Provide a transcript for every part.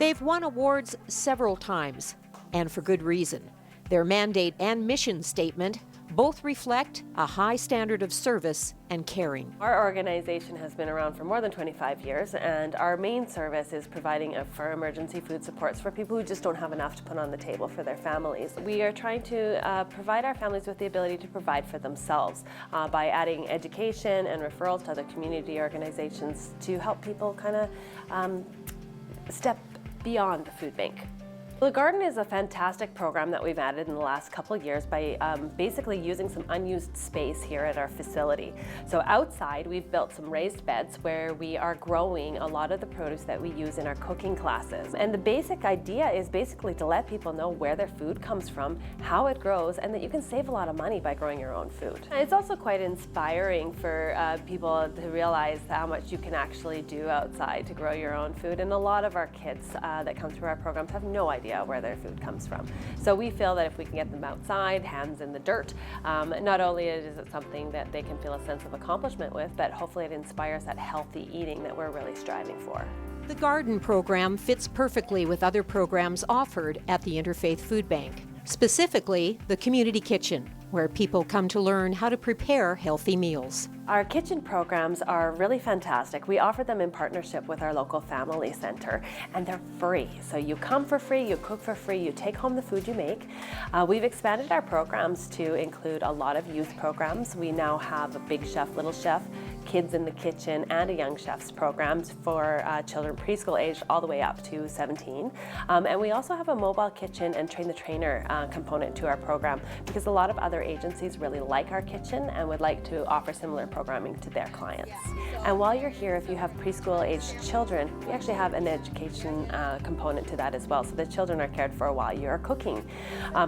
They've won awards several times, and for good reason. Their mandate and mission statement both reflect a high standard of service and caring. Our organization has been around for more than 25 years, and our main service is providing for emergency food supports for people who just don't have enough to put on the table for their families. We are trying to provide our families with the ability to provide for themselves by adding education and referrals to other community organizations to help people kind of step beyond the food bank. The Garden is a fantastic program that we've added in the last couple of years by basically using some unused space here at our facility. So outside we've built some raised beds where we are growing a lot of the produce that we use in our cooking classes. And the basic idea is basically to let people know where their food comes from, how it grows, and that you can save a lot of money by growing your own food. It's also quite inspiring for people to realize how much you can actually do outside to grow your own food. And a lot of our kids that come through our programs have no idea where their food comes from. So we feel that if we can get them outside, hands in the dirt, not only is it something that they can feel a sense of accomplishment with, but hopefully it inspires that healthy eating that we're really striving for. The Garden program fits perfectly with other programs offered at the Interfaith Food Bank, specifically the Community Kitchen, where people come to learn how to prepare healthy meals. Our kitchen programs are really fantastic. We offer them in partnership with our local family center, and they're free. So you come for free, you cook for free, you take home the food you make. We've expanded our programs to include a lot of youth programs. We now have a Big Chef, Little Chef, Kids in the Kitchen, and a Young Chefs programs for children preschool age all the way up to 17. And we also have a mobile kitchen and train the trainer component to our program, because a lot of other agencies really like our kitchen and would like to offer similar programming to their clients. And while you're here, if you have preschool aged children, we actually have an education component to that as well, so the children are cared for while you're cooking.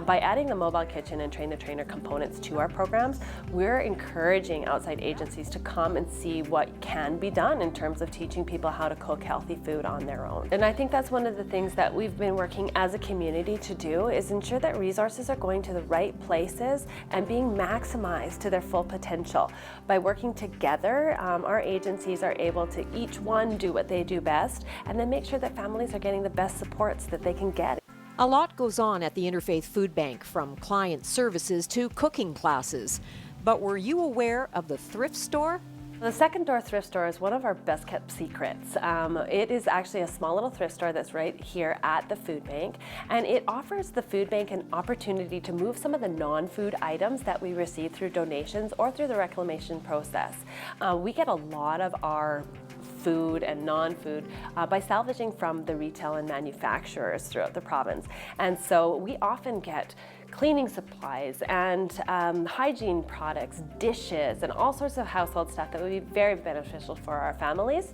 By adding the mobile kitchen and train the trainer components to our programs, we're encouraging outside agencies to come and see what can be done in terms of teaching people how to cook healthy food on their own. And I think that's one of the things that we've been working as a community to do, is ensure that resources are going to the right places and being maximized to their full potential. By working together, our agencies are able to each one do what they do best, and then make sure that families are getting the best supports that they can get. A lot goes on at the Interfaith Food Bank, from client services to cooking classes. But were you aware of the thrift store? The Second Door Thrift Store is one of our best kept secrets. It is actually a small little thrift store that's right here at the food bank, and it offers the food bank an opportunity to move some of the non-food items that we receive through donations or through the reclamation process. We get a lot of our food and non-food by salvaging from the retail and manufacturers throughout the province. And so we often get cleaning supplies and hygiene products, dishes, and all sorts of household stuff that would be very beneficial for our families,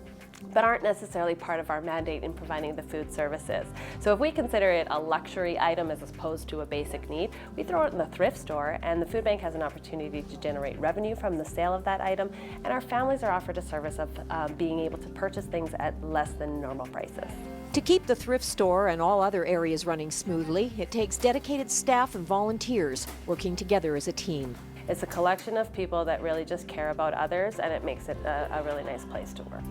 but aren't necessarily part of our mandate in providing the food services. So if we consider it a luxury item as opposed to a basic need, we throw it in the thrift store, and the food bank has an opportunity to generate revenue from the sale of that item, and our families are offered a service of being able to purchase things at less than normal prices. To keep the thrift store and all other areas running smoothly, it takes dedicated staff and volunteers working together as a team. It's a collection of people that really just care about others, and it makes it a really nice place to work.